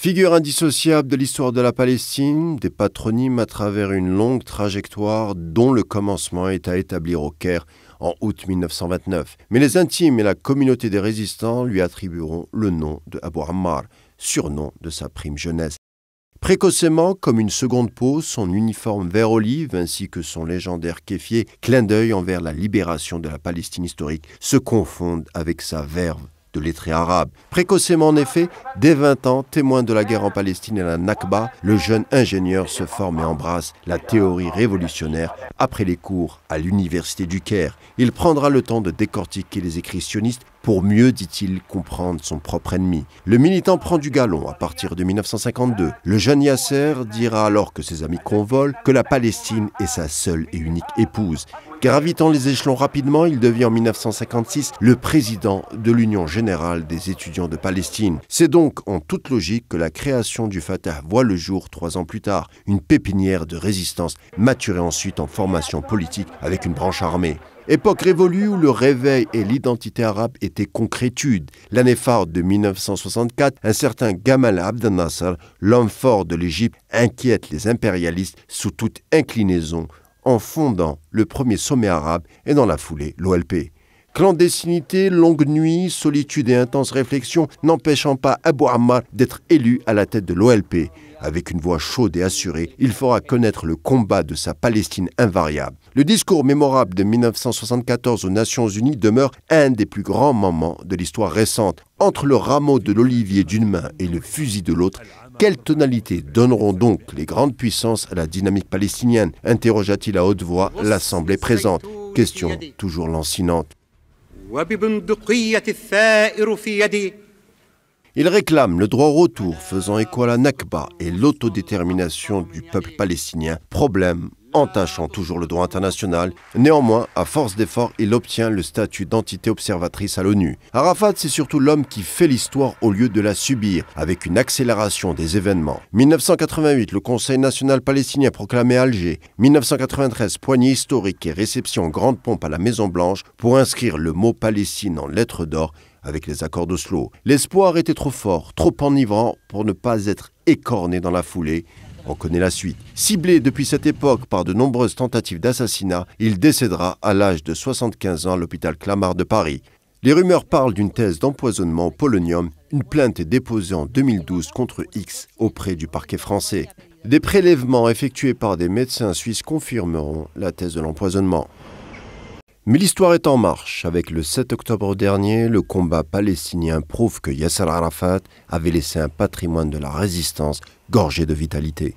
Figure indissociable de l'histoire de la Palestine, des patronymes à travers une longue trajectoire dont le commencement est à établir au Caire en août 1929. Mais les intimes et la communauté des résistants lui attribueront le nom de Abu Ammar, surnom de sa prime jeunesse. Précocement, comme une seconde peau, son uniforme vert olive ainsi que son légendaire kéfier, clin d'œil envers la libération de la Palestine historique, se confondent avec sa verve de lettré arabe. Précocement en effet, dès 20 ans, témoin de la guerre en Palestine et la Nakba, le jeune ingénieur se forme et embrasse la théorie révolutionnaire après les cours à l'université du Caire. Il prendra le temps de décortiquer les écrits sionistes pour mieux, dit-il, comprendre son propre ennemi. Le militant prend du galon à partir de 1952. Le jeune Yasser dira alors que ses amis convolent que la Palestine est sa seule et unique épouse. Gravitant les échelons rapidement, il devient en 1956 le président de l'Union générale des étudiants de Palestine. C'est donc en toute logique que la création du Fatah voit le jour 3 ans plus tard, une pépinière de résistance maturée ensuite en formation politique avec une branche armée. Époque révolue où le réveil et l'identité arabe étaient concrétude. L'année phare de 1964, un certain Gamal Abdel Nasser, l'homme fort de l'Égypte, inquiète les impérialistes sous toute inclinaison en fondant le premier sommet arabe et dans la foulée l'OLP. Clandestinité, longue nuit, solitude et intense réflexion n'empêchant pas Abu Ammar d'être élu à la tête de l'OLP. Avec une voix chaude et assurée, il fera connaître le combat de sa Palestine invariable. Le discours mémorable de 1974 aux Nations Unies demeure un des plus grands moments de l'histoire récente. Entre le rameau de l'olivier d'une main et le fusil de l'autre, quelle tonalité donneront donc les grandes puissances à la dynamique palestinienne? Interrogea-t-il à haute voix l'Assemblée présente. Question toujours lancinante. Il réclame le droit au retour, faisant écho à la Nakba et l'autodétermination du peuple palestinien, problème entachant toujours le droit international. Néanmoins, à force d'efforts, il obtient le statut d'entité observatrice à l'ONU. Arafat, c'est surtout l'homme qui fait l'histoire au lieu de la subir, avec une accélération des événements. 1988, le Conseil national palestinien proclamé à Alger. 1993, poignée historique et réception en grande pompe à la Maison-Blanche pour inscrire le mot Palestine en lettres d'or avec les accords d'Oslo. L'espoir était trop fort, trop enivrant pour ne pas être écorné dans la foulée. On connaît la suite. Ciblé depuis cette époque par de nombreuses tentatives d'assassinat, il décédera à l'âge de 75 ans à l'hôpital Clamart de Paris. Les rumeurs parlent d'une thèse d'empoisonnement au polonium. Une plainte est déposée en 2012 contre X auprès du parquet français. Des prélèvements effectués par des médecins suisses confirmeront la thèse de l'empoisonnement. Mais l'histoire est en marche. Avec le 7 octobre dernier, le combat palestinien prouve que Yasser Arafat avait laissé un patrimoine de la résistance gorgé de vitalité.